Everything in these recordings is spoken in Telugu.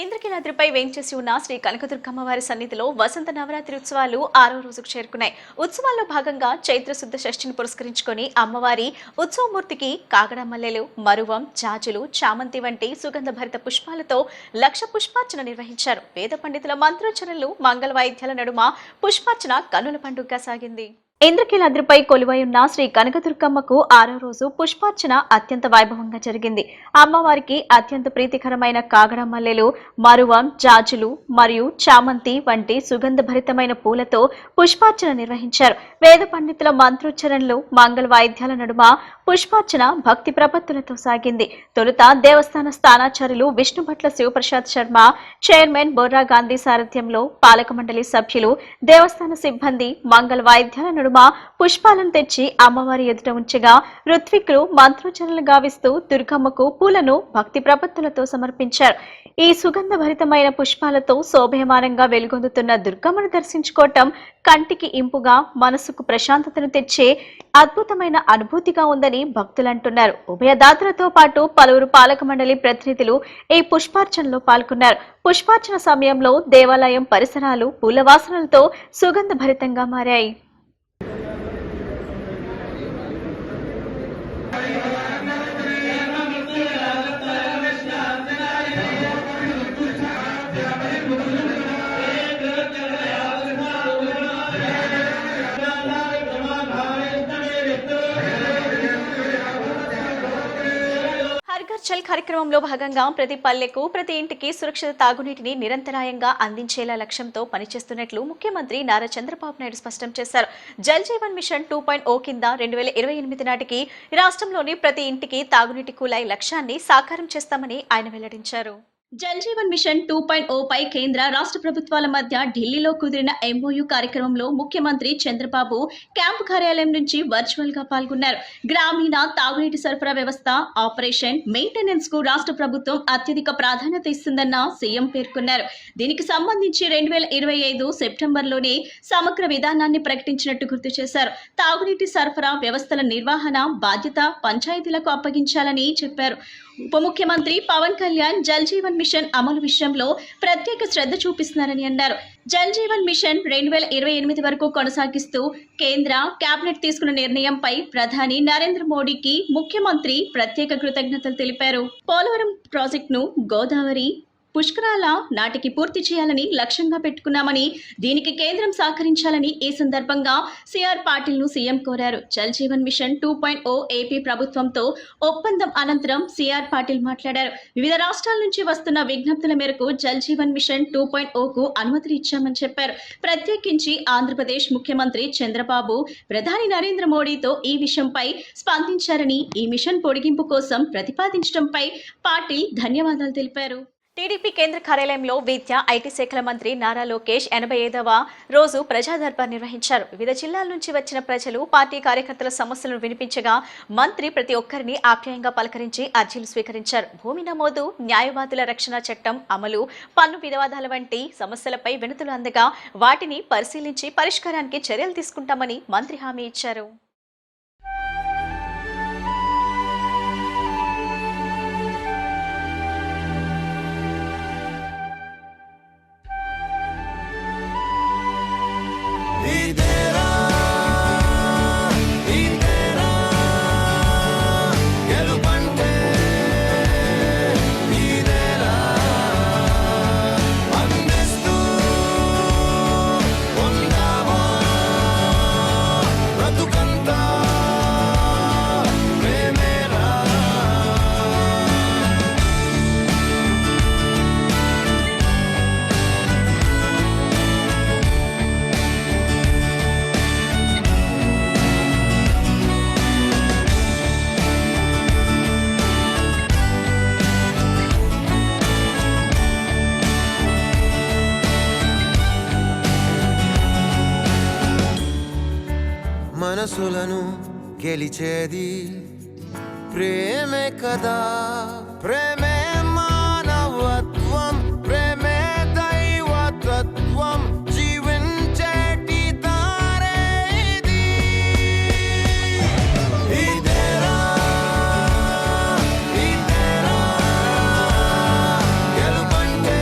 ఇంద్రకీలాద్రిపై వేంచేసి ఉన్న శ్రీ కనకదుర్గమ్మవారి సన్నిధిలో వసంత నవరాత్రి ఉత్సవాలు 6వ రోజుకు చేరుకున్నాయి. ఉత్సవాల్లో భాగంగా చైత్ర శుద్ధ షష్ఠిని పురస్కరించుకొని అమ్మవారి ఉత్సవమూర్తికి కాగడ మల్లెలు, మరువం, జాజులు, చామంతి వంటి సుగంధభరిత పుష్పాలతో లక్ష పుష్పార్చన నిర్వహించారు. వేద పండితుల మంత్రోచ్చరణలు, మంగళ వాయిద్యాల నడుమ పుష్పార్చన కన్నుల పండుగగా సాగింది. ఇంద్రకీలాద్రిపై కొలువై ఉన్న శ్రీ కనకదుర్గమ్మకు 6వ రోజు పుష్పార్చన అత్యంత వైభవంగా జరిగింది. అమ్మవారికి అత్యంత ప్రీతికరమైన కాగడ మల్లెలు, మరువం, జాజులు మరియు చామంతి వంటి సుగంధభరితమైన పూలతో పుష్పార్చన నిర్వహించారు. వేద పండితుల మంత్రోచ్చరణలు, మంగళ వాయిద్యాల నడుమ పుష్పార్చన భక్తి ప్రపత్తులతో సాగింది. తొలుత దేవస్థాన స్థానాచార్యులు విష్ణుభట్ల శివప్రసాద్ శర్మ, చైర్మన్ బొర్రా గాంధీ సారథ్యంలో పాలక మండలి సభ్యులు, దేవస్థాన సిబ్బంది మంగళ వాయిద్యాల నడుమ పుష్పాలను తెచ్చి అమ్మవారి ఎదుట ఉంచగా ఋత్వికులు మంత్రోచ్చరణలు గావిస్తూ దుర్గమ్మకు పూలను భక్తి ప్రపత్తులతో సమర్పించారు. ఈ సుగంధభరితమైన పుష్పాలతో శోభయమానంగా వెలుగొందుతున్న దుర్గమ్మను దర్శించుకోవటం కంటికి ఇంపుగా, మనసుకు ప్రశాంతతను తెచ్చే అద్భుతమైన అనుభూతిగా ఉందని భక్తులంటున్నారు. ఉభయదాతలతో పాటు పలువురు పాలక మండలి ప్రతినిధులు ఈ పుష్పార్చనలో పాల్గొన్నారు. పుష్పార్చన సమయంలో దేవాలయం పరిసరాలు పూల వాసనలతో సుగంధభరితంగా మారాయి. చల్ కార్యక్రమంలో భాగంగా ప్రతి పల్లెకు, ప్రతి ఇంటికి సురక్షిత తాగునీటిని నిరంతరాయంగా అందించేలా లక్ష్యంతో పనిచేస్తున్నట్లు ముఖ్యమంత్రి నారా చంద్రబాబు నాయుడు స్పష్టం చేశారు. జల్ జీవన్ మిషన్ 2.0 కింద 2028 నాటికి రాష్ట్రంలోని ప్రతి ఇంటికి తాగునీటి కుళాయి లక్ష్యాన్ని సాకారం చేస్తామని ఆయన వెల్లడించారు. జల్ జీవన్ మిషన్ 2.0 పై కేంద్ర రాష్ట్ర ప్రభుత్వాల మధ్య ఢిల్లీలో కుదిరిన MOU కార్యక్రమంలో ముఖ్యమంత్రి చంద్రబాబు క్యాంపు కార్యాలయం నుంచి వర్చువల్ గా పాల్గొన్నారు. గ్రామీణ తాగునీటి సరఫరా వ్యవస్థ ఆపరేషన్ మెయింటెనెన్స్ కు రాష్ట్ర ప్రభుత్వం అత్యధిక ప్రాధాన్యత ఇస్తుందన్న సీఎం పేర్కొన్నారు. దీనికి సంబంధించి 2025 సెప్టెంబర్లోనే సమగ్ర విధానాన్ని ప్రకటించినట్టు గుర్తు చేశారు. తాగునీటి సరఫరా వ్యవస్థల నిర్వహణ బాధ్యత పంచాయతీలకు అప్పగించాలని చెప్పారు. ఉప ముఖ్యమంత్రి పవన్ కళ్యాణ్ జల్ జీవన్ మిషన్ అమలు విషయంలో ప్రత్యేక శ్రద్ధ చూపిస్తున్నారని అన్నారు. జల్ జీవన్ మిషన్ 2028 వరకు కొనసాగిస్తూ కేంద్ర కేబినెట్ తీసుకున్న నిర్ణయంపై ప్రధాని నరేంద్ర మోడీకి ముఖ్యమంత్రి ప్రత్యేక కృతజ్ఞతలు తెలిపారు. పోలవరం ప్రాజెక్టును గోదావరి పుష్కరాల నాటికి పూర్తి చేయాలని లక్ష్యంగా పెట్టుకున్నామని, దీనికి కేంద్రం సహకరించాలని ఈ సందర్భంగా సిఆర్ పాటిల్ను సీఎం కోరారు. జల్ జీవన్ మిషన్ 2.0 ఏపీ ప్రభుత్వంతో ఒప్పందం అనంతరం సిఆర్ పాటిల్ మాట్లాడారు. వివిధ రాష్ట్రాల నుంచి వస్తున్న విజ్ఞప్తుల మేరకు జల్ జీవన్ మిషన్ 2.0కు అనుమతి ఇచ్చామని చెప్పారు. ప్రత్యేకించి ఆంధ్రప్రదేశ్ ముఖ్యమంత్రి చంద్రబాబు ప్రధాని నరేంద్ర మోడీతో ఈ విషయంపై స్పందించారని, ఈ మిషన్ పొడిగింపు కోసం ప్రతిపాదించడంపై పాటిల్ ధన్యవాదాలు తెలిపారు. టీడీపీ కేంద్ర కార్యాలయంలో విద్య, ఐటీ శాఖల మంత్రి నారా లోకేష్ 85వ రోజు ప్రజా దర్బార్ నిర్వహించారు. వివిధ జిల్లాల నుంచి వచ్చిన ప్రజలు, పార్టీ కార్యకర్తల సమస్యలను వినిపించగా మంత్రి ప్రతి ఒక్కరిని ఆప్యాయంగా పలకరించి అర్జీలు స్వీకరించారు. భూమి నమోదు, న్యాయవాదుల రక్షణ చట్టం అమలు, పన్ను వివాదాల వంటి సమస్యలపై వినతులు అందగా వాటిని పరిశీలించి పరిష్కారానికి చర్యలు తీసుకుంటామని మంత్రి హామీ ఇచ్చారు. మనసులను గెలిచేది ప్రేమే కదా. ప్రేమే మానవత్వం, ప్రేమే దైవతత్వం, జీవించేటి దారే ఇది. ఇదేరా ఇదేరా గెలుపంటే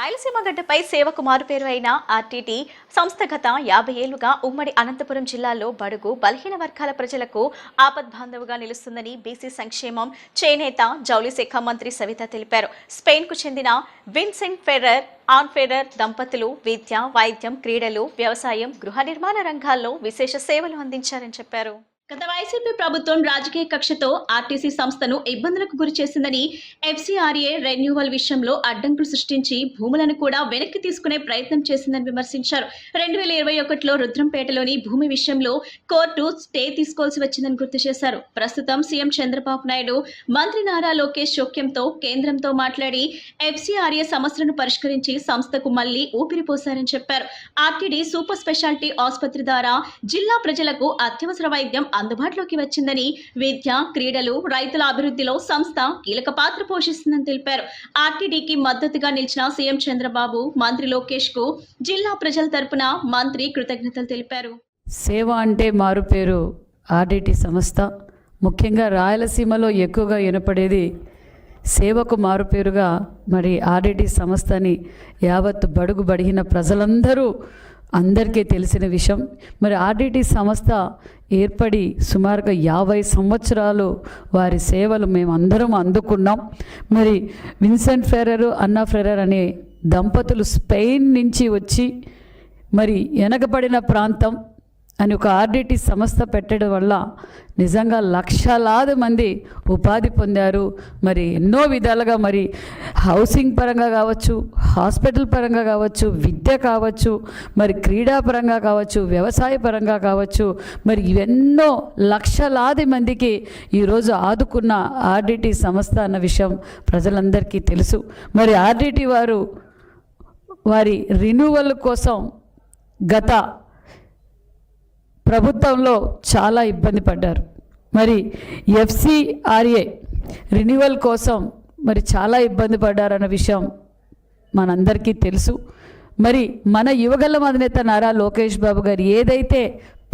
రాయలసీమ గడ్డపై సేవకు మారుపేరు అయిన ఆర్టీటీ సంస్థ గత 50 ఏళ్లుగా ఉమ్మడి అనంతపురం జిల్లాలో బడుగు బలహీన వర్గాల ప్రజలకు ఆపద్బాంధవుగా నిలుస్తుందని బీసీ సంక్షేమం చేనేత జౌళి శాఖ మంత్రి సవిత తెలిపారు. స్పెయిన్కు చెందిన విన్సెంట్ ఫెర్రర్ దంపతులు విద్య, వైద్యం, క్రీడలు, వ్యవసాయం, గృహ నిర్మాణ రంగాల్లో విశేష సేవలు అందించారని చెప్పారు. గత వైసీపీ ప్రభుత్వం రాజకీయ కక్షతో ఆర్టీసీ సంస్థను ఇబ్బందులకు గురి చేసిందని, ఎఫ్సీఆర్ఏ రెన్యూవల్ విషయంలో అడ్డంకులు సృష్టించి భూములను కూడా వెనక్కి తీసుకునే ప్రయత్నం చేసిందని విమర్శించారు. 2021లో రుద్రంపేటలోని భూమి విషయంలో కోర్టు స్టే తీసుకోవాల్సి వచ్చిందని గుర్తు చేశారు. ప్రస్తుతం సీఎం చంద్రబాబు నాయుడు మంత్రి నారా లోకేష్ జోక్యంతో కేంద్రంతో మాట్లాడి ఎఫ్సీఆర్ఏ సమస్యలను పరిష్కరించి సంస్థకు మళ్లీ ఊపిరిపోశారని చెప్పారు. ఆర్టీడీ సూపర్ స్పెషాలిటీ ఆసుపత్రి ద్వారా జిల్లా ప్రజలకు అత్యవసర వైద్యం అందుబాటులోకి వచ్చిందని, విద్య, క్రీడలు, రైతుల అభివృద్ధిలో సంస్థ కీలక పాత్ర పోషిస్తుందని తెలిపారు. ఆర్టీడీకి మద్దతుగా నిలిచిన సీఎం చంద్రబాబు, మంత్రి లోకేష్ కు జిల్లా ప్రజల తరపున మంత్రి కృతజ్ఞతలు తెలిపారు. సేవ అంటే మారుపేరు ఆర్టీటీ సంస్థ. ముఖ్యంగా రాయలసీమలో ఎక్కువగా వినపడేది సేవకు మారుపేరుగా మరి ఆర్టీటీ సంస్థని యావత్తు బడుగు బడిగిన ప్రజలందరూ అందరికీ తెలిసిన విషయం. మరి ఆర్టీటీ సంస్థ ఏర్పడి సుమారుగా 50 సంవత్సరాలు వారి సేవలు మేమందరం అందుకున్నాం. మరి విన్సెంట్ ఫెర్రర్, అన్నా ఫెర్రర్ అనే దంపతులు స్పెయిన్ నుంచి వచ్చి మరి వెనకబడిన ప్రాంతం అని ఒక ఆర్టీటీ సంస్థ పెట్టడం వల్ల నిజంగా లక్షలాది మంది ఉపాధి పొందారు. మరి ఎన్నో విధాలుగా మరి హౌసింగ్ పరంగా కావచ్చు, హాస్పిటల్ పరంగా కావచ్చు, విద్య కావచ్చు, మరి క్రీడా పరంగా కావచ్చు, వ్యవసాయ పరంగా కావచ్చు, మరి ఇవెన్నో లక్షలాది మందికి ఈరోజు ఆదుకున్న ఆర్టీటీ సంస్థ అన్న విషయం ప్రజలందరికీ తెలుసు. మరి ఆర్టీటీ వారు వారి రిన్యూవల్ కోసం గత ప్రభుత్వంలో చాలా ఇబ్బంది పడ్డారు. మరి ఎఫ్సీఆర్ఏ రెన్యువల్ కోసం మరి చాలా ఇబ్బంది పడ్డారన్న విషయం మనందరికీ తెలుసు. మరి మన యువగల అధినేత నారా లోకేష్ బాబు గారు ఏదైతే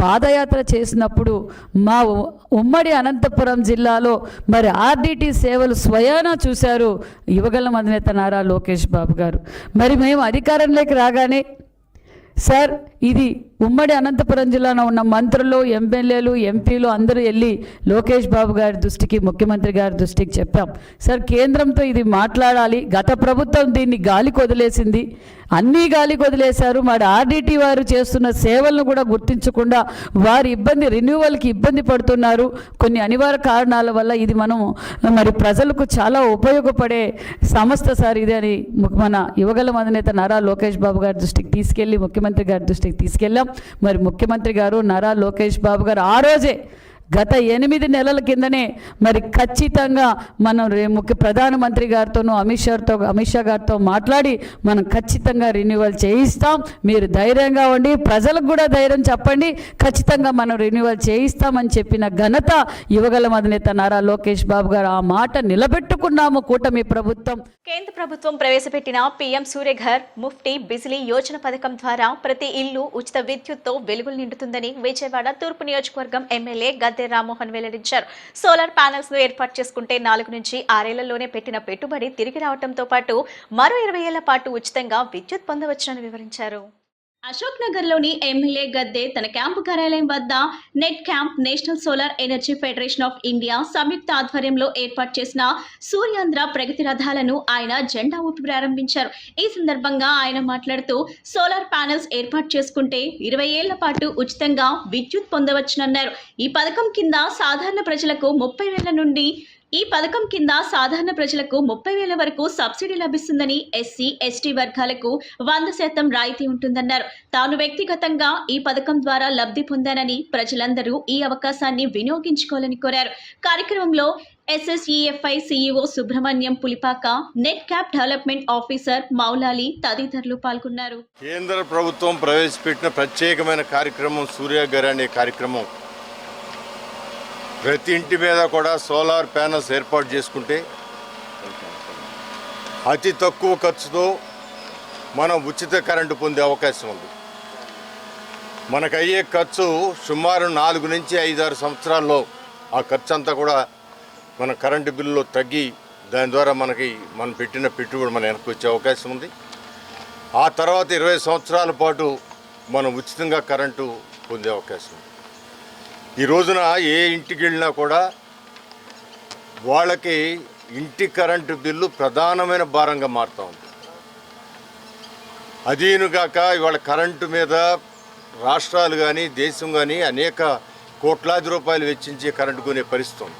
పాదయాత్ర చేసినప్పుడు మా ఉమ్మడి అనంతపురం జిల్లాలో మరి ఆర్టీటీ సేవలు స్వయాన చూశారు యువగల అధినేత నారా లోకేష్ బాబు గారు. మరి మేము అధికారంలోకి రాగానే సార్ ఇది ఉమ్మడి అనంతపురం జిల్లాలో ఉన్న మంత్రులు, ఎమ్మెల్యేలు, ఎంపీలు అందరూ వెళ్ళి లోకేష్ బాబు గారి దృష్టికి, ముఖ్యమంత్రి గారి దృష్టికి చెప్పాం. సార్ కేంద్రంతో ఇది మాట్లాడాలి. గత ప్రభుత్వం దీన్ని గాలికి వదిలేసింది, అన్నీ గాలికి వదిలేశారు. మరి ఆర్టీటీ వారు చేస్తున్న సేవలను కూడా గుర్తించకుండా వారి రెన్యూవల్కి ఇబ్బంది పడుతున్నారు. కొన్ని అనివార్య కారణాల వల్ల ఇది మనం మరి ప్రజలకు చాలా ఉపయోగపడే సంస్థ సార్ ఇది అని మన యువగల అధినేత నారా లోకేష్ బాబు గారి దృష్టికి తీసుకెళ్ళి ముఖ్యమంత్రి గారి దృష్టికి తీసుకెళ్ళాం. మరి ముఖ్యమంత్రి గారు నారా లోకేష్ బాబు గారు ఆ రోజే గత 8 నెలల కిందనే మరి ఖచ్చితంగా మనం ప్రధానమంత్రి గారితోనూ అమిత్ షా గారితో మాట్లాడి మనం ఖచ్చితంగా రెన్యువల్ చేయిస్తాం, మీరు ధైర్యంగా ఉండి ప్రజలకు కూడా ధైర్యం చెప్పండి, ఖచ్చితంగా మనం రెన్యువల్ చేయిస్తామని చెప్పిన ఘనత యువగల అధినేత నారా లోకేష్ బాబు గారు. ఆ మాట నిలబెట్టుకున్నాము కూటమి ప్రభుత్వం. కేంద్ర ప్రభుత్వం ప్రవేశపెట్టిన పీఎం సూర్యఘర్ ముఫ్టీ బిజిలీ యోజన పథకం ద్వారా ప్రతి ఇల్లు ఉచిత విద్యుత్తో వెలుగులు నిండుతుందని విజయవాడ తూర్పు నియోజకవర్గం ఎమ్మెల్యే గద్దె రామ్మోహన్ వెల్లడించారు. సోలార్ ప్యానెల్స్ ను ఏర్పాటు చేసుకుంటే 4 నుంచి 6 ఏళ్లలోనే పెట్టిన పెట్టుబడి తిరిగి రావడంతో పాటు మరో 20 ఏళ్ల పాటు ఉచితంగా విద్యుత్ పొందవచ్చునని వివరించారు. అశోక్ నగర్ లోని ఎమ్మెల్యే గద్దె తన క్యాంపు కార్యాలయం వద్ద net camp National Solar Energy Federation of India సంయుక్త ఆధ్వర్యంలో ఏర్పాటు చేసిన సూర్యాంధ్ర ప్రగతి రథాలను ఆయన జెండా ఊపి ప్రారంభించారు. ఈ సందర్భంగా ఆయన మాట్లాడుతూ సోలార్ ప్యానెల్స్ ఏర్పాటు చేసుకుంటే 20 ఏళ్ల పాటు ఉచితంగా విద్యుత్ పొందవచ్చునన్నారు. ఈ పథకం కింద సాధారణ ప్రజలకు 30,000 వరకు సబ్సిడీ లభిస్తుందని, ఎస్సీ, ఎస్టీ వర్గాలకు 100% రాయితీ ఉంటుందన్నారు. తాను వ్యక్తిగతంగా ఈ పథకం ద్వారా లబ్ధి పొందానని, ప్రజలందరూ ఈ అవకాశాన్ని వినియోగించుకోవాలని కోరారు. కార్యక్రమంలో SSEFI CEO Subrahmanyam Pulipaka, net cap development officer Moula Ali తదితరులు పాల్గొన్నారు. కేంద్ర ప్రభుత్వం ప్రవేశపెట్టిన ప్రత్యేకమైన కార్యక్రమం సూర్యఘర్ అనే కార్యక్రమం. ప్రతి ఇంటి మీద కూడా సోలార్ ప్యానల్స్ ఏర్పాటు చేసుకుంటే అతి తక్కువ ఖర్చుతో మనం ఉచిత కరెంటు పొందే అవకాశం ఉంది. మనకు అయ్యే ఖర్చు సుమారు 4 నుంచి 5-6 సంవత్సరాల్లో ఆ ఖర్చు అంతా కూడా మన కరెంటు బిల్లులో తగ్గి దాని ద్వారా మనం పెట్టిన పెట్టుబడి మన వెనక్కి వచ్చే అవకాశం ఉంది. ఆ తర్వాత 20 సంవత్సరాల పాటు మనం ఉచితంగా కరెంటు పొందే అవకాశం ఉంది. ఈ రోజున ఏ ఇంటికి వెళ్ళినా కూడా వాళ్ళకి ఇంటి కరెంటు బిల్లు ప్రధానమైన భారంగా మారుతూ ఉంది. అదీనుగాక ఇవాళ కరెంటు మీద రాష్ట్రాలు కానీ దేశం కానీ అనేక కోట్లాది రూపాయలు వెచ్చించి కరెంటు కొనే పరిస్థితి ఉంది.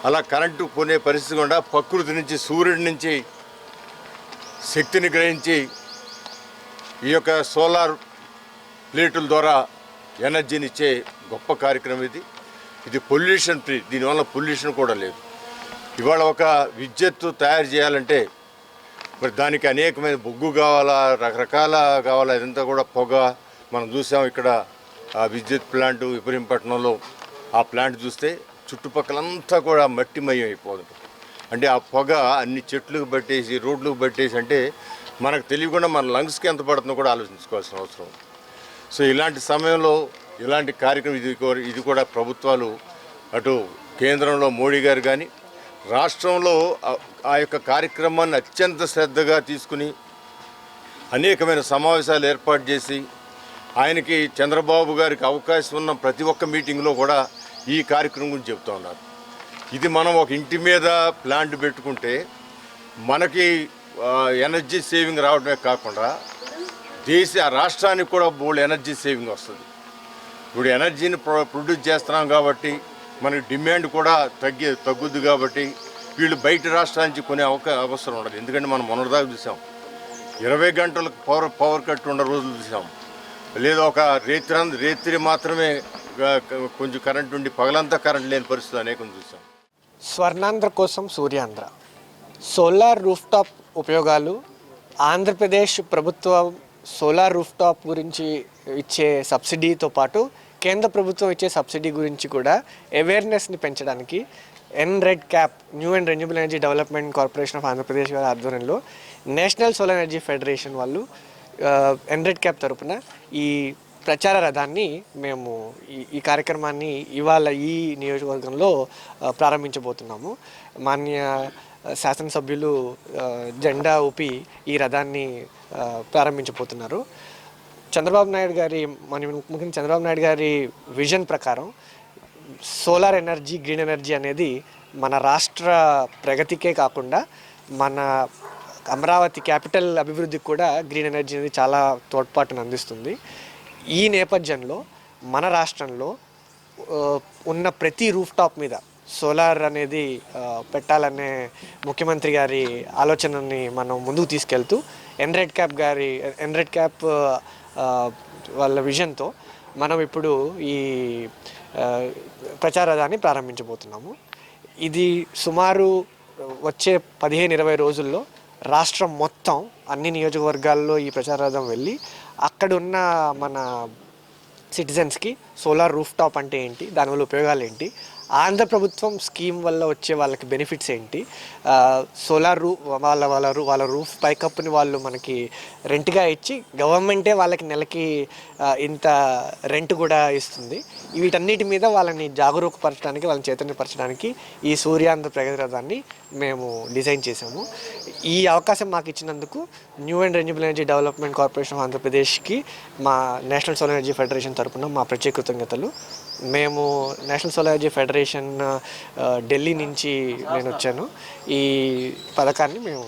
అలా కరెంటు కొనే పరిస్థితి కూడా ప్రకృతి నుంచి, సూర్యుడి నుంచి శక్తిని గ్రహించి ఈ యొక్క సోలార్ ప్లేటుల ద్వారా ఎనర్జీని ఇచ్చే గొప్ప కార్యక్రమం ఇది పొల్యూషన్ ఫ్రీ. దీనివల్ల పొల్యూషన్ కూడా లేదు. ఇవాళ ఒక విద్యుత్తు తయారు చేయాలంటే మరి దానికి అనేకమైన బొగ్గు కావాలా, రకరకాల కావాలా, ఇదంతా కూడా పొగ. మనం చూసాం ఇక్కడ ఆ విద్యుత్ ప్లాంట్ విపరీంపట్నంలో ఆ ప్లాంట్ చూస్తే చుట్టుపక్కలంతా కూడా మట్టిమయం అయిపోతుంది. అంటే ఆ పొగ అన్ని చెట్లకు పట్టేసి, రోడ్లకు పట్టేసి, అంటే మనకు తెలియకుండా మన లంగ్స్కి ఎంత పడుతుందో కూడా ఆలోచించుకోవాల్సిన అవసరం. సో ఇలాంటి సమయంలో ఇలాంటి కార్యక్రమం ఇది కూడా ప్రభుత్వాలు, అటు కేంద్రంలో మోడీ గారు కానీ రాష్ట్రంలో ఆ యొక్క కార్యక్రమాన్ని అత్యంత శ్రద్ధగా తీసుకుని అనేకమైన సమావేశాలు ఏర్పాటు చేసి ఆయనకి చంద్రబాబు గారికి అవకాశం ఉన్న ప్రతి ఒక్క మీటింగ్లో కూడా ఈ కార్యక్రమం గురించి చెప్తూ ఉన్నారు. ఇది మనం ఒక ఇంటి మీద ప్లాంట్ పెట్టుకుంటే మనకి ఎనర్జీ సేవింగ్ రావడమే కాకుండా రాష్ట్రానికి కూడా బోల్డ్ ఎనర్జీ సేవింగ్ వస్తుంది. ఇప్పుడు ఎనర్జీని ప్రొడ్యూస్ చేస్తున్నాం కాబట్టి మనకి డిమాండ్ కూడా తగ్గుద్ది. కాబట్టి వీళ్ళు బయట రాష్ట్రాల నుంచి కొనే అవసరం ఉండదు. ఎందుకంటే మనం మొన్నటిదాకా చూసాం 20 గంటలకు పవర్ కట్ ఉన్న రోజులు చూసాం. లేదా ఒక రేత్రి మాత్రమే కొంచెం కరెంట్ ఉండి పగలంతా కరెంట్ లేని పరిస్థితి అనేకం చూసాం. స్వర్ణాంధ్ర కోసం సూర్యాంధ్ర సోలార్ రూఫ్టాప్ ఉపయోగాలు, ఆంధ్రప్రదేశ్ ప్రభుత్వం సోలార్ రూఫ్టాప్ గురించి ఇచ్చే సబ్సిడీతో పాటు కేంద్ర ప్రభుత్వం ఇచ్చే సబ్సిడీ గురించి కూడా అవేర్నెస్ని పెంచడానికి NREDCAP new and renewable energy development corporation of Andhra Pradesh గారి ఆధ్వర్యంలో నేషనల్ సోలార్ ఎనర్జీ ఫెడరేషన్ వాళ్ళు NREDCAP తరపున ఈ ప్రచార రథాన్ని మేము ఈ కార్యక్రమాన్ని ఇవాళ ఈ నియోజకవర్గంలో ప్రారంభించబోతున్నాము. మాన్య శాసనసభ్యులు జెండా ఊపి ఈ రథాన్ని ప్రారంభించబోతున్నారు. చంద్రబాబు నాయుడు గారి ముఖ్యంగా చంద్రబాబు నాయుడు గారి విజన్ ప్రకారం సోలార్ ఎనర్జీ, గ్రీన్ ఎనర్జీ అనేది మన రాష్ట్ర ప్రగతికే కాకుండా మన అమరావతి క్యాపిటల్ అభివృద్ధికి కూడా గ్రీన్ ఎనర్జీ అనేది చాలా తోడ్పాటును అందిస్తుంది. ఈ నేపథ్యంలో మన రాష్ట్రంలో ఉన్న ప్రతి రూఫ్టాప్ మీద సోలార్ అనేది పెట్టాలనే ముఖ్యమంత్రి గారి ఆలోచనని మనం ముందుకు తీసుకెళ్తూ NREDCAP వాళ్ళ విజన్తో మనం ఇప్పుడు ఈ ప్రచారాన్ని ప్రారంభించబోతున్నాము. ఇది సుమారు వచ్చే 15-20 రోజుల్లో రాష్ట్రం మొత్తం అన్ని నియోజకవర్గాల్లో ఈ ప్రచారార్థం వెళ్ళి అక్కడున్న మన సిటిజన్స్కి సోలార్ రూఫ్టాప్ అంటే ఏంటి, దానివల్ల ఉపయోగాలు ఏంటి, ఆంధ్ర ప్రభుత్వం స్కీమ్ వల్ల వచ్చే వాళ్ళకి బెనిఫిట్స్ ఏంటి, సోలార్ వాళ్ళ రూఫ్ పైకప్పుని వాళ్ళు మనకి రెంట్గా ఇచ్చి గవర్నమెంటే వాళ్ళకి నెలకి ఇంత రెంట్ కూడా ఇస్తుంది. వీటన్నిటి మీద వాళ్ళని జాగరూకపరచడానికి, వాళ్ళని చైతన్యపరచడానికి ఈ సూర్యాంధ్ర ప్రగతి రథాన్ని మేము డిజైన్ చేసాము. ఈ అవకాశం మాకు ఇచ్చినందుకు new and renewable energy development corporation of ఆంధ్రప్రదేశ్కి మా నేషనల్ సోలార్ ఎనర్జీ ఫెడరేషన్ తరపున మా ప్రత్యేక కృతజ్ఞతలు. మేము national Solar Energy federation Delhi నుంచి నేను వచ్చాను. ఈ పథకాన్ని మేము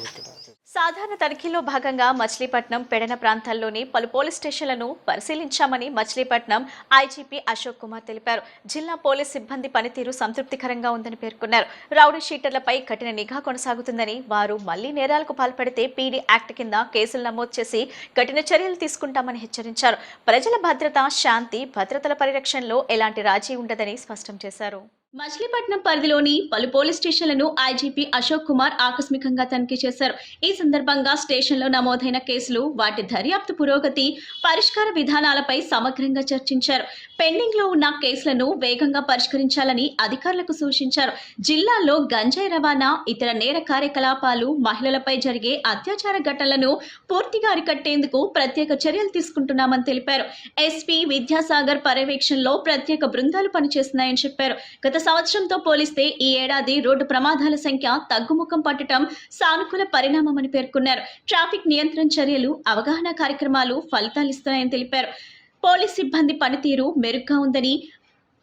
సాధారణ తనిఖీలో భాగంగా మచిలీపట్నం, పెడన ప్రాంతాల్లోని పలు పోలీస్ స్టేషన్లను పరిశీలించామని మచిలీపట్నం ఐజీపీ అశోక్ కుమార్ తెలిపారు. జిల్లా పోలీస్ సిబ్బంది పనితీరు సంతృప్తికరంగా ఉందని పేర్కొన్నారు. రౌడీ షీటర్లపై కఠిన నిఘా కొనసాగుతుందని, వారు మళ్లీ నేరాలకు పాల్పడితే పీడీ యాక్ట్ కింద కేసులు నమోదు చేసి కఠిన చర్యలు తీసుకుంటామని హెచ్చరించారు. ప్రజల భద్రత, శాంతి భద్రతల పరిరక్షణలో ఎలాంటి రాజీ ఉండదని స్పష్టం చేశారు. మచిలీపట్నం పరిధిలోని పలు పోలీస్ స్టేషన్లను ఐజీపీ అశోక్ కుమార్ ఆకస్మికంగా తనిఖీ చేశారు. ఈ సందర్భంగా స్టేషన్లో నమోదైన కేసులు, వాటి దర్యాప్తు పురోగతి, పరిష్కార విధానాలపై సమగ్రంగా చర్చించారు. పెండింగ్ లో ఉన్న కేసులను వేగంగా పరిష్కరించాలని అధికారులకు సూచించారు. జిల్లాలో గంజాయి రవాణా, ఇతర నేర కార్యకలాపాలు, మహిళలపై జరిగే అత్యాచార ఘటనలను పూర్తిగా అరికట్టేందుకు ప్రత్యేక చర్యలు తీసుకుంటున్నామని తెలిపారు. ఎస్పీ విద్యాసాగర్ పర్యవేక్షణలో ప్రత్యేక బృందాలు పనిచేస్తున్నాయని చెప్పారు. గత సంవత్సరంతో పోలిస్తే ఈ ఏడాది రోడ్డు ప్రమాదాల సంఖ్య తగ్గుముఖం పట్టడం సానుకూల పరిణామమని పేర్కొన్నారు. ట్రాఫిక్ నియంత్రణ చర్యలు, అవగాహన కార్యక్రమాలు ఫలితాలిస్తున్నాయని తెలిపారు. పోలీస్ సిబ్బంది పనితీరు మెరుగ్గా ఉందని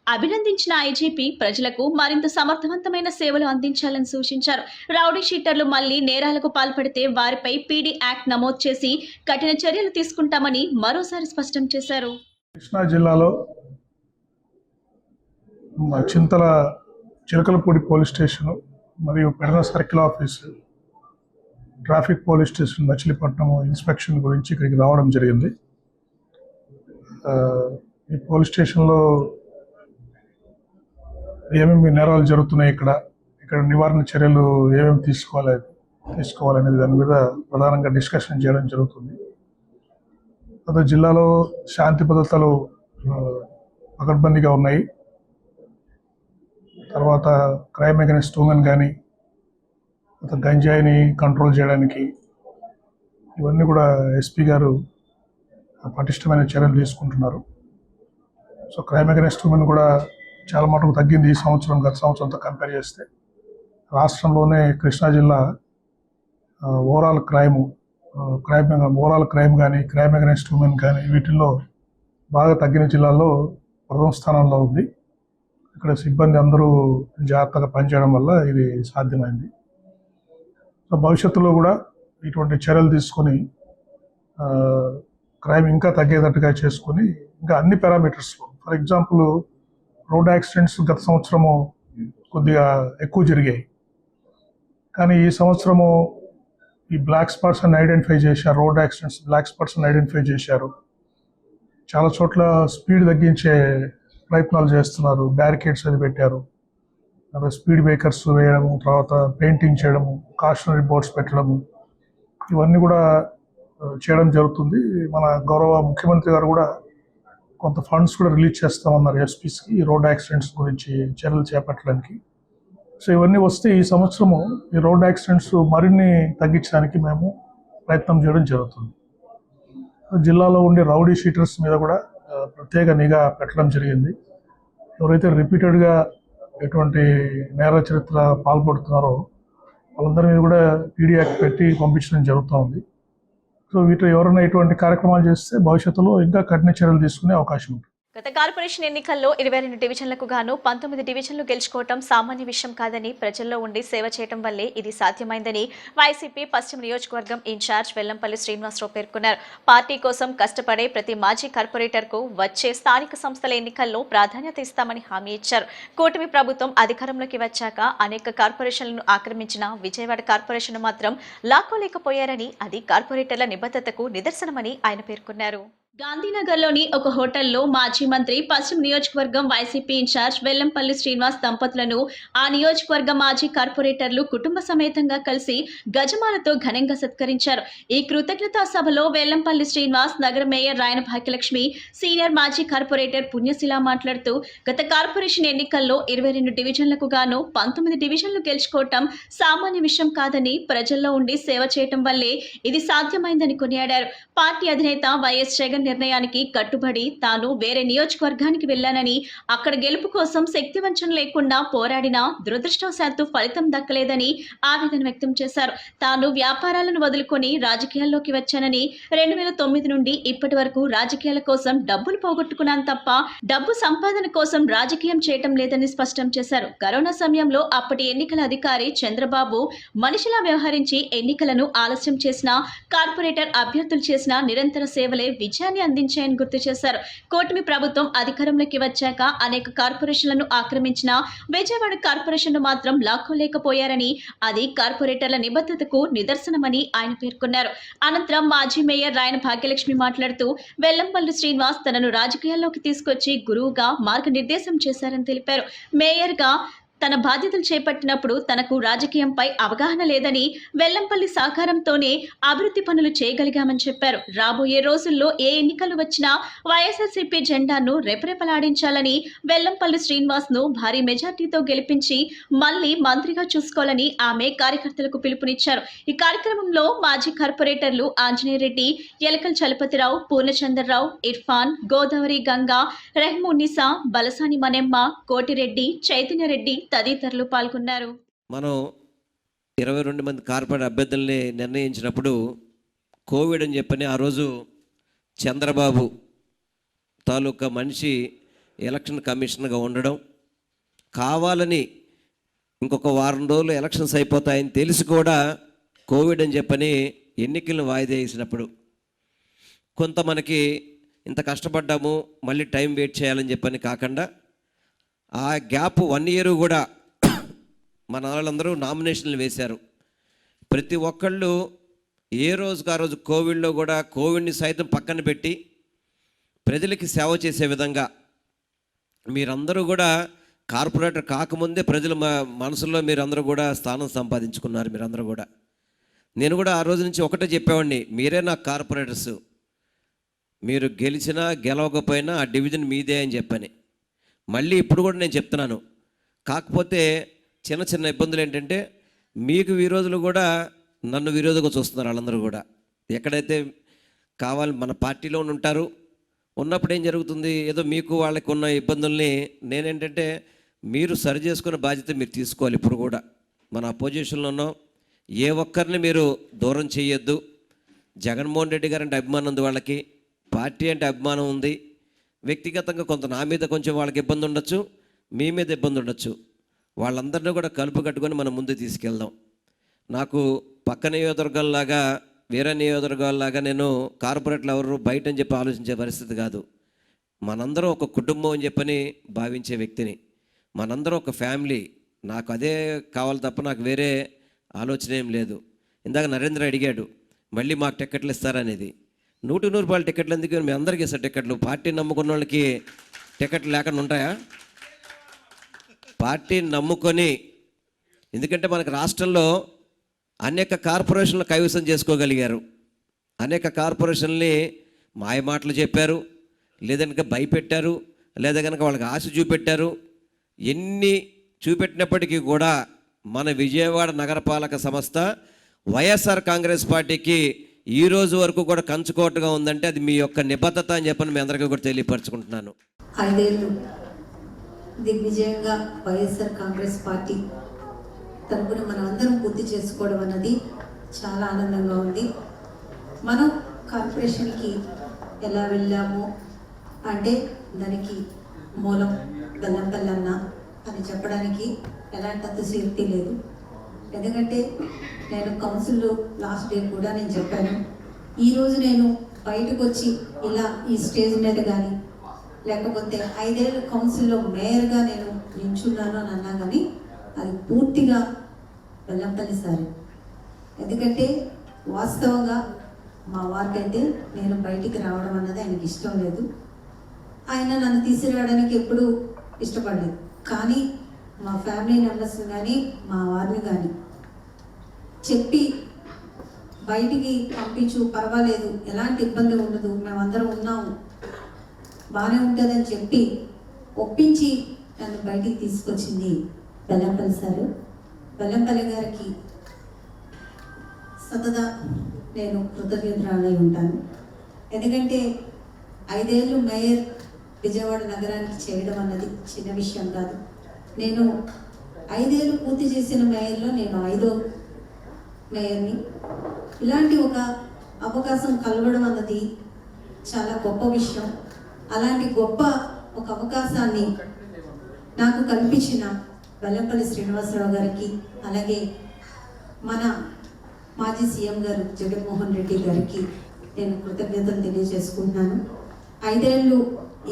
అభినందించిన ఐజీపీ ప్రజలకు మరింత సమర్థవంతమైన సేవలు అందించాలని సూచించారు. రౌడీ షీటర్లు మళ్లీ నేరాలకు పాల్పడితే వారిపై పీడీ యాక్ట్ నమోదు చేసి కఠిన చర్యలు తీసుకుంటామని మరోసారి స్పష్టం చేశారు. కృష్ణా జిల్లాలో చింతల చిలకలపూడి పోలీస్ స్టేషను మరియు Pedana circle office, traffic police station Machilipatnam inspection గురించి ఇక్కడికి రావడం జరిగింది. ఈ పోలీస్ స్టేషన్లో ఏమేమి నేరాలు జరుగుతున్నాయి, ఇక్కడ నివారణ చర్యలు ఏమేమి తీసుకోవాలనేది దాని మీద ప్రధానంగా డిస్కషన్ చేయడం జరుగుతుంది. అదే జిల్లాలో శాంతి భద్రతలు పకడ్బందీగా ఉన్నాయి. తర్వాత క్రైమ్ అగైన్స్ట్ ఉమెన్ కానీ గంజాయిని కంట్రోల్ చేయడానికి ఇవన్నీ కూడా ఎస్పీ గారు పటిష్టమైన చర్యలు తీసుకుంటున్నారు. సో క్రైమ్ అగైన్స్ట్ ఉమెన్ కూడా చాలా మటుకు తగ్గింది ఈ సంవత్సరం గత సంవత్సరంతో కంపేర్ చేస్తే. రాష్ట్రంలోనే కృష్ణా జిల్లా ఓవరాల్ క్రైమ్ కానీ క్రైమ్ అగైన్స్ట్ ఉమెన్ కానీ వీటిల్లో బాగా తగ్గిన జిల్లాల్లో ప్రథమ స్థానంలో ఉంది. ఇక్కడ సిబ్బంది అందరూ జాగ్రత్తగా పనిచేయడం వల్ల ఇది సాధ్యమైంది. సో భవిష్యత్తులో కూడా ఇటువంటి చర్యలు తీసుకొని క్రైమ్ ఇంకా తగ్గేటట్టుగా చేసుకొని ఇంకా అన్ని పారామీటర్స్లో, ఫర్ ఎగ్జాంపుల్ రోడ్ యాక్సిడెంట్స్ గత సంవత్సరము కొద్దిగా ఎక్కువ జరిగాయి, కానీ ఈ సంవత్సరము ఈ బ్లాక్ స్పాట్స్ అని ఐడెంటిఫై చేశారు. రోడ్ యాక్సిడెంట్స్ బ్లాక్ స్పాట్స్ అని ఐడెంటిఫై చేశారు. చాలా చోట్ల స్పీడ్ తగ్గించే ప్రయత్నాలు చేస్తున్నారు. బ్యారికేడ్స్ అది పెట్టారు, స్పీడ్ బ్రేకర్స్ వేయడము, తర్వాత పెయింటింగ్ చేయడము, కాషనరీ బోర్డ్స్ పెట్టడము, ఇవన్నీ కూడా చేయడం జరుగుతుంది. మన గౌరవ ముఖ్యమంత్రి గారు కూడా కొంత ఫండ్స్ కూడా రిలీజ్ చేస్తామన్నారు ఎస్పీస్కి ఈ రోడ్ యాక్సిడెంట్స్ గురించి చర్యలు చేపట్టడానికి. సో ఇవన్నీ వస్తే ఈ సంవత్సరము ఈ రోడ్ యాక్సిడెంట్స్ మరిన్ని తగ్గించడానికి మేము ప్రయత్నం చేయడం జరుగుతుంది. జిల్లాలో ఉండే రౌడీ షీటర్స్ మీద కూడా ప్రత్యేక నిఘా పెట్టడం జరిగింది. ఎవరైతే రిపీటెడ్గా ఎటువంటి నేర చరిత్ర పాల్పడుతున్నారో వాళ్ళందరి మీద కూడా పీడీ యాక్ట్ పెట్టి పంపించడం జరుగుతూ ఉంది. సో వీటిలో ఎవరైనా ఇటువంటి కార్యక్రమాలు చేస్తే భవిష్యత్తులో ఇంకా కఠిన చర్యలు తీసుకునే అవకాశం ఉంటుంది. గత కార్పొరేషన్ ఎన్నికల్లో 22 డివిజన్లకు గాను 19 డివిజన్లు గెలుచుకోవడం సామాన్య విషయం కాదని, ప్రజల్లో ఉండి సేవ చేయడం వల్లే ఇది సాధ్యమైందని వైసీపీ పశ్చిమ నియోజకవర్గం ఇన్ఛార్జ్ వెల్లంపల్లి శ్రీనివాసరావు పేర్కొన్నారు. పార్టీ కోసం కష్టపడే ప్రతి మాజీ కార్పొరేటర్కు వచ్చే స్థానిక సంస్థల ఎన్నికల్లో ప్రాధాన్యత ఇస్తామని హామీ ఇచ్చారు. కూటమి ప్రభుత్వం అధికారంలోకి వచ్చాక అనేక కార్పొరేషన్లను ఆక్రమించిన విజయవాడ కార్పొరేషన్ మాత్రం లాక్కోలేకపోయారని, అది కార్పొరేటర్ల నిబద్ధతకు నిదర్శనమని ఆయన పేర్కొన్నారు. గాంధీనగర్లోని ఒక హోటల్లో మాజీ మంత్రి పశ్చిమ నియోజకవర్గం వైసీపీ ఇన్ఛార్జ్ వెల్లంపల్లి శ్రీనివాస్ దంపతులను ఆ నియోజకవర్గ మాజీ కార్పొరేటర్లు కుటుంబ సమేతంగా కలిసి గజమాలతో ఘనంగా సత్కరించారు. ఈ కృతజ్ఞతా సభలో వెల్లంపల్లి శ్రీనివాస్, నగర మేయర్ రాయన భాగ్యలక్ష్మి, సీనియర్ మాజీ కార్పొరేటర్ పుణ్యశీల మాట్లాడుతూ గత కార్పొరేషన్ ఎన్నికల్లో 22 డివిజన్లకు గాను 19 డివిజన్లు గెలుచుకోవటం సామాన్య విషయం కాదని, ప్రజల్లో ఉండి సేవ చేయటం వల్లే ఇది సాధ్యమైందని కొనియాడారు. పార్టీ అధినేత వైఎస్ జగన్ నిర్ణయానికి కట్టుబడి తాను వేరే నియోజకవర్గానికి వెళ్లానని, అక్కడ గెలుపు కోసం శక్తివంచన లేకుండా పోరాడినా దురదృష్టవశాత్తు ఫలితం దక్కలేదని ఆవేదన వ్యక్తం చేశారు. తాను వ్యాపారాలను వదులుకొని రాజకీయాల్లోకి వచ్చానని, 2009 నుండి ఇప్పటి వరకు రాజకీయాల కోసం డబ్బులు పోగొట్టుకున్నాను తప్ప డబ్బు సంపాదన కోసం రాజకీయం చేయటం లేదని స్పష్టం చేశారు. కరోనా సమయంలో అప్పటి ఎన్నికల అధికారి చంద్రబాబు మనిషిలా వ్యవహరించి ఎన్నికలను ఆలస్యం చేసిన, కార్పొరేటర్ అభ్యర్థులు చేసిన నిరంతర సేవలే విజయాన్ని అందించాయని గుర్తు చేశారు. కూటమి ప్రభుత్వం అధికారంలోకి వచ్చాక అనేక కార్పొరేషన్లను ఆక్రమించిన విజయవాడ కార్పొరేషన్ మాత్రం లాక్కోలేకపోయారని, అది కార్పొరేటర్ల నిబద్ధతకు నిదర్శనమని ఆయన పేర్కొన్నారు. అనంతరం మాజీ మేయర్ రాయన భాగ్యలక్ష్మి మాట్లాడుతూ వెల్లంపల్లి శ్రీనివాస్ తనను రాజకీయాల్లోకి తీసుకొచ్చి గురువుగా మార్గనిర్దేశం చేశారని తెలిపారు. మేయర్గా తన బాధ్యతలు చేపట్టినప్పుడు తనకు రాజకీయంపై అవగాహన లేదని, వెల్లంపల్లి సహకారంతోనే అభివృద్ధి పనులు చేయగలిగామని చెప్పారు. రాబోయే రోజుల్లో ఏ ఎన్నికలు వచ్చినా వైఎస్ఆర్సీపీ జెండాను రెపరెపలాడించాలని, వెల్లంపల్లి శ్రీనివాస్ ను భారీ మెజార్టీతో గెలిపించి మళ్లీ మంత్రిగా చూసుకోవాలని ఆమె కార్యకర్తలకు పిలుపునిచ్చారు. ఈ కార్యక్రమంలో మాజీ కార్పొరేటర్లు ఆంజనేయరెడ్డి, ఎలకల్ చలపతిరావు, పూర్ణచంద్రరావు, ఇర్ఫాన్, గోదావరి గంగా, రెహ్మునిసా, బలసాని మನೆమ్మ, కోటిరెడ్డి, చైతన్యరెడ్డి తదితరులు పాల్గొన్నారు. మనం 22 మంది కార్పొరేట్ అభ్యర్థుల్ని నిర్ణయించినప్పుడు కోవిడ్ అని చెప్పని ఆ రోజు చంద్రబాబు తాలూకా మనిషి ఎలక్షన్ కమిషనర్గా ఉండడం, కావాలని ఇంకొక వారం రోజులు ఎలక్షన్స్ అయిపోతాయని తెలిసి కూడా కోవిడ్ అని చెప్పని ఎన్నికలను వాయిదా వేసినప్పుడు కొంత మనకి ఇంత కష్టపడ్డాము మళ్ళీ టైం వెయిట్ చేయాలని చెప్పని కాకుండా ఆ గ్యాప్ 1 ఇయర్ కూడా మన వాళ్ళందరూ నామినేషన్లు వేశారు. ప్రతి ఒక్కళ్ళు ఏ రోజుకు ఆ రోజు కోవిడ్లో కూడా కోవిడ్ని సైతం పక్కన పెట్టి ప్రజలకి సేవ చేసే విధంగా మీరందరూ కూడా కార్పొరేటర్ కాకముందే ప్రజల మనసులో మీరందరూ కూడా స్థానం సంపాదించుకున్నారు. మీరందరూ కూడా నేను కూడా ఆ రోజు నుంచి ఒకటే చెప్పేవాడిని, మీరే నా కార్పొరేటర్స్, మీరు గెలిచినా గెలవకపోయినా ఆ డివిజన్ మీదే అని చెప్పని. మళ్ళీ ఇప్పుడు కూడా నేను చెప్తున్నాను. కాకపోతే చిన్న చిన్న ఇబ్బందులు ఏంటంటే మీకు విరోధులు కూడా నన్ను విరోధంగా చూస్తున్నారు. వాళ్ళందరూ కూడా ఎక్కడైతే కావాలి మన పార్టీలో ఉంటారు, ఉన్నప్పుడు ఏం జరుగుతుంది, ఏదో మీకు వాళ్ళకి ఉన్న ఇబ్బందుల్ని నేనేంటంటే మీరు సరి చేసుకునే బాధ్యత మీరు తీసుకోవాలి. ఇప్పుడు కూడా మన అపోజిషన్లో ఉన్నాం, ఏ ఒక్కరిని మీరు దూరం చేయొద్దు. జగన్మోహన్ రెడ్డి గారు అంటే అభిమానం ఉంది, వాళ్ళకి పార్టీ అంటే అభిమానం ఉంది. వ్యక్తిగతంగా కొంత నా మీద కొంచెం వాళ్ళకి ఇబ్బంది ఉండొచ్చు, మీ మీద ఇబ్బంది ఉండొచ్చు. వాళ్ళందరినీ కూడా కలుపు కట్టుకొని మనం ముందు తీసుకెళ్దాం. నాకు పక్క నియోజకవర్గాల్లాగా వేరే నియోజకవర్గాల్లాగా నేను కార్పొరేట్లు ఎవరు బయట అని చెప్పి ఆలోచించే పరిస్థితి కాదు. మనందరం ఒక కుటుంబం అని చెప్పని భావించే వ్యక్తిని, మనందరం ఒక ఫ్యామిలీ. నాకు అదే కావాలి తప్ప నాకు వేరే ఆలోచన ఏం లేదు. ఇందాక నరేంద్ర అడిగాడు మళ్ళీ మాకు టికెట్లు ఇస్తారనేది. 100 రూపాయల టికెట్లు ఎందుకు, మీ అందరికీ ఇస్తారు టికెట్లు. పార్టీ నమ్ముకున్న వాళ్ళకి టికెట్లు లేకుండా ఉంటాయా? పార్టీని నమ్ముకొని, ఎందుకంటే మనకు రాష్ట్రంలో అనేక కార్పొరేషన్లు కైవసం చేసుకోగలిగారు. అనేక కార్పొరేషన్ని మాయ మాటలు చెప్పారు, లేదా కనుక భయపెట్టారు, లేదా కనుక వాళ్ళకి ఆశ చూపెట్టారు. ఎన్ని చూపెట్టినప్పటికీ కూడా మన విజయవాడ నగరపాలక సంస్థ వైఎస్ఆర్ కాంగ్రెస్ పార్టీకి ఈ రోజు వరకు కూడా కంచుకోటగా ఉందంటే అది మీ యొక్క నిబద్ధత అని చెప్పని మీ అందరికీ కూడా తెలియపరచుకుంటున్నాను. 5 ఏళ్ళు దిగ్విజయంగా వైఎస్ఆర్ కాంగ్రెస్ పార్టీ తరపున మనం అందరం పూర్తి చేసుకోవడం అన్నది చాలా ఆనందంగా ఉంది. మనం కార్పొరేషన్కి ఎలా వెళ్ళాము అంటే దానికి మూలం బెల్లంపల్లన్న అని చెప్పడానికి ఎలాంటి అతిశయోక్తి లేదు. ఎందుకంటే నేను కౌన్సిల్లో లాస్ట్ డే కూడా నేను చెప్పాను, ఈరోజు నేను బయటకు వచ్చి ఇలా ఈ స్టేజ్ మీద కానీ లేకపోతే 5 ఏళ్ళు కౌన్సిల్లో మేయర్గా నేను నించున్నాను అని అన్నా కానీ అది పూర్తిగా బెల్లంపల్లి సార్. ఎందుకంటే వాస్తవంగా మా వారికైతే నేను బయటికి రావడం అన్నది ఆయనకి ఇష్టం లేదు. ఆయన నన్ను తీసుకురావడానికి ఎప్పుడూ ఇష్టపడలేదు. కానీ మా ఫ్యామిలీ మెంబర్స్ కానీ మా వారిని కానీ చెప్పి బయటికి పంపించు, పర్వాలేదు, ఎలాంటి ఇబ్బంది ఉండదు, మేమందరం ఉన్నాము, బాగానే ఉంటుందని చెప్పి ఒప్పించి నన్ను బయటికి తీసుకొచ్చింది బెల్లంపల్లి సార్. బెల్లంపల్లి గారికి సతదా నేను కృతజ్ఞతరాలై ఉంటాను. ఎందుకంటే 5 ఏళ్ళు మేయర్ విజయవాడ నగరానికి చేయడం అన్నది చిన్న విషయం కాదు. నేను 5 ఏళ్ళు పూర్తి చేసిన మేయర్లో నేను 5వ మేయర్ని. ఇలాంటి ఒక అవకాశం కలవడం అన్నది చాలా గొప్ప విషయం. అలాంటి గొప్ప ఒక అవకాశాన్ని నాకు కల్పించిన వెల్లంపల్లి శ్రీనివాసరావు గారికి, అలాగే మన మాజీ సీఎం గారు జగన్మోహన్ రెడ్డి గారికి నేను కృతజ్ఞతలు తెలియజేసుకుంటున్నాను. 5 ఏళ్ళు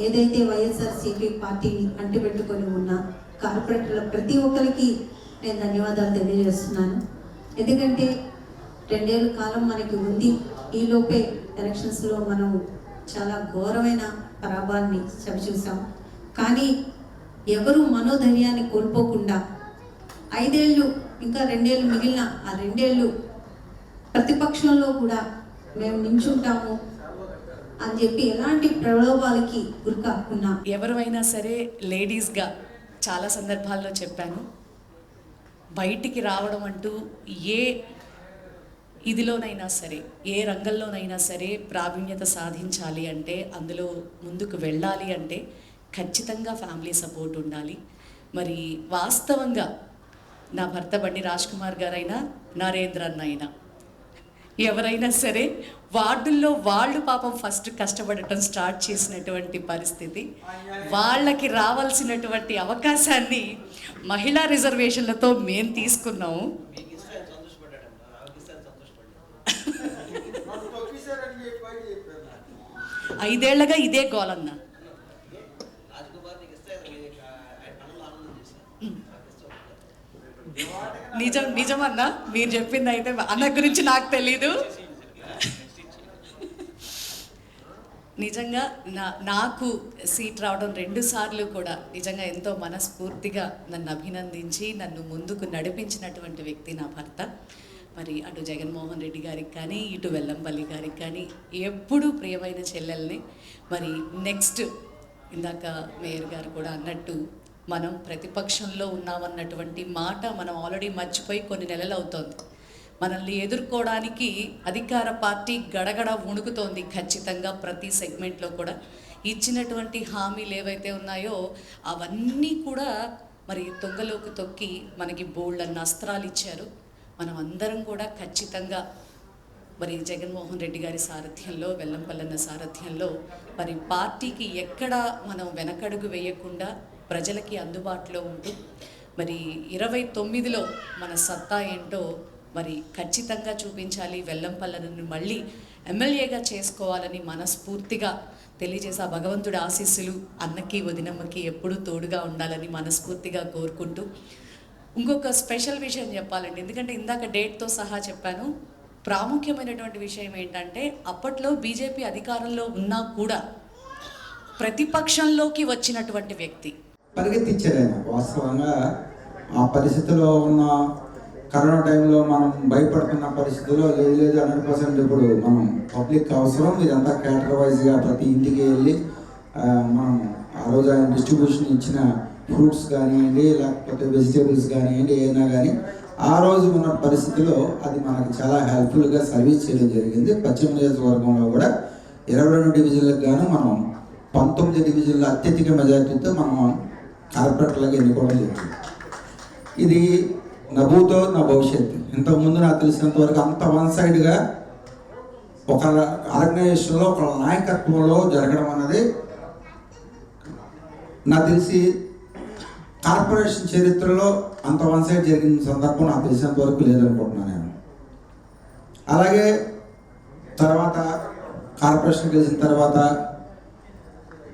ఏదైతే వైఎస్ఆర్సీపీ పార్టీని అంటిపెట్టుకొని ఉన్న కార్పొరేటర్ల ప్రతి ఒక్కరికి నేను ధన్యవాదాలు తెలియజేస్తున్నాను. ఎందుకంటే 2 ఏళ్ళ కాలం మనకి ఉంది. ఈలోపే ఎలక్షన్స్లో మనం చాలా ఘోరమైన పరాభాన్ని చవిచూసాం. కానీ ఎవరు మనోధైర్యాన్ని కోల్పోకుండా 5 ఏళ్ళు ఇంకా 2 ఏళ్ళు మిగిలిన ఆ 2 ఏళ్ళు ప్రతిపక్షంలో కూడా మేము నించుంటాము అని చెప్పి ఎలాంటి ప్రలోభాలకి గురి కాకుండా ఎవరైనా సరే లేడీస్గా చాలా సందర్భాల్లో చెప్పాను, బయటికి రావడం అంటూ ఏ ఇదిలోనైనా సరే, ఏ రంగంలోనైనా సరే ప్రావీణ్యత సాధించాలి అంటే, అందులో ముందుకు వెళ్ళాలి అంటే ఖచ్చితంగా ఫ్యామిలీ సపోర్ట్ ఉండాలి. మరి వాస్తవంగా నా భర్త బండి రాజ్ కుమార్ గారైనా, నరేంద్ర అన్న అయినా, ఎవరైనా సరే వార్డుల్లో వాళ్ళు పాపం ఫస్ట్ కష్టపడటం స్టార్ట్ చేసినటువంటి పరిస్థితి, వాళ్ళకి రావాల్సినటువంటి అవకాశాన్ని మహిళా రిజర్వేషన్లతో మేము తీసుకున్నాము. 5 ఏళ్లగా ఇదే గోలన్న. నిజమన్నా మీరు చెప్పింది అయితే, అన్న గురించి నాకు తెలీదు. నిజంగా నాకు సీట్ రావడం 2 సార్లు కూడా నిజంగా ఎంతో మనస్ఫూర్తిగా నన్ను అభినందించి నన్ను ముందుకు నడిపించినటువంటి వ్యక్తి నా భర్త. మరి అటు జగన్మోహన్ రెడ్డి గారికి కానీ, ఇటు వెల్లంపల్లి గారికి కానీ ఎప్పుడూ ప్రియమైన చెల్లెల్ని. మరి నెక్స్ట్ ఇందాక మేయర్ గారు కూడా అన్నట్టు, మనం ప్రతిపక్షంలో ఉన్నామన్నటువంటి మాట మనం ఆల్రెడీ మర్చిపోయి కొన్ని నెలలు అవుతోంది. మనల్ని ఎదుర్కోవడానికి అధికార పార్టీ గడగడ వణుకుతోంది. ఖచ్చితంగా ప్రతి సెగ్మెంట్లో కూడా ఇచ్చినటువంటి హామీలు ఏవైతే ఉన్నాయో అవన్నీ కూడా మరి తొంగలోకి తొక్కి మనకి బోల్డన్న అస్త్రాలు ఇచ్చారు. మనం అందరం కూడా ఖచ్చితంగా మరి జగన్మోహన్ రెడ్డి గారి సారథ్యంలో, వెల్లంపల్లన్న సారథ్యంలో మరి పార్టీకి ఎక్కడ మనం వెనకడుగు వేయకుండా ప్రజలకి అందుబాటులో ఉంటూ మరి 29లో మన సత్తా ఏంటో మరి ఖచ్చితంగా చూపించాలి. వెల్లంపల్లను మళ్ళీ ఎమ్మెల్యేగా చేసుకోవాలని మనస్ఫూర్తిగా తెలియజేసే భగవంతుడి ఆశీస్సులు అన్నకి వదినమ్మకి ఎప్పుడూ తోడుగా ఉండాలని మనస్ఫూర్తిగా కోరుకుంటూ, ఇంకొక స్పెషల్ విషయం చెప్పాలండి, ఎందుకంటే ఇందాక డేట్తో సహా చెప్పాను. ప్రాముఖ్యమైనటువంటి విషయం ఏంటంటే, అప్పట్లో బీజేపీ అధికారంలో ఉన్నా కూడా ప్రతిపక్షంలోకి వచ్చినటువంటి వ్యక్తి పరిగెత్తించారు ఆయన. వాస్తవంగా ఆ పరిస్థితిలో ఉన్న కరోనా టైంలో మనం భయపడుతున్న పరిస్థితుల్లో లేదు 100% ఇప్పుడు మనం పబ్లిక్ అవసరం, ఇదంతా క్యాటర్ వైజ్గా ప్రతి ఇంటికి వెళ్ళి మనం ఆ రోజు ఆయన డిస్ట్రిబ్యూషన్ ఇచ్చిన ఫ్రూట్స్ కానివ్వండి, లేకపోతే వెజిటేబుల్స్ కానివ్వండి, ఏదైనా కానీ ఆ రోజు ఉన్న పరిస్థితిలో అది మనకు చాలా హెల్ప్ఫుల్గా సర్వీస్ చేయడం జరిగింది. పశ్చిమ నియోజకవర్గంలో కూడా 22 డివిజన్లకు గాను మనం 19 డివిజన్ల అత్యధిక మెజార్టీతో మనం కార్పొరేటర్లుగా ఎన్నుకోవడం జరిగింది. ఇది నా భూతో నా భవిష్యత్తు. ఇంతకుముందు నాకు తెలిసినంత వరకు అంత వన్ సైడ్గా ఒక ఆర్గనైజేషన్లో ఒక నాయకత్వంలో జరగడం అన్నది నాకు తెలిసి కార్పొరేషన్ చరిత్రలో అంత వన్ సైడ్ జరిగిన సందర్భం నాకు తెలిసినంత వరకు లేదనుకుంటున్నాను నేను. అలాగే తర్వాత కార్పొరేషన్ గెలిచిన తర్వాత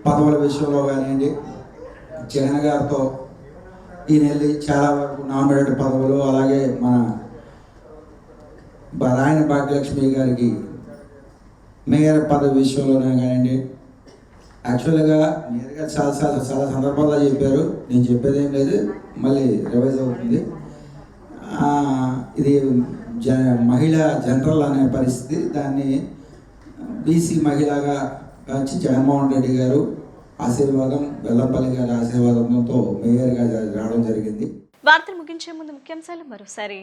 పదవుల విషయంలో కానివ్వండి, జగన్ గారితో ఈయన వెళ్ళి చాలా వరకు నామినేటెడ్ పదవులు, అలాగే మన రాయన భాగ్యలక్ష్మి గారికి మేయర్ పదవి విషయంలోనే కానివ్వండి, యాక్చువల్గా మేయర్ గారు చాలా సందర్భాల్లో చెప్పారు, నేను చెప్పేది ఏం లేదు, మళ్ళీ రివైజ్ అవుతుంది. ఇది మహిళా జనరల్ అనే పరిస్థితి, దాన్ని బీసీ మహిళగా వచ్చి జగన్మోహన్ రెడ్డి గారు ఆశీర్వాదం, వెల్లంపల్లి గారి ఆశీర్వాదంతో మేయర్గా రావడం జరిగింది. వార్తలు ముగించే ముందు ముఖ్యాంశాలు మరోసారి.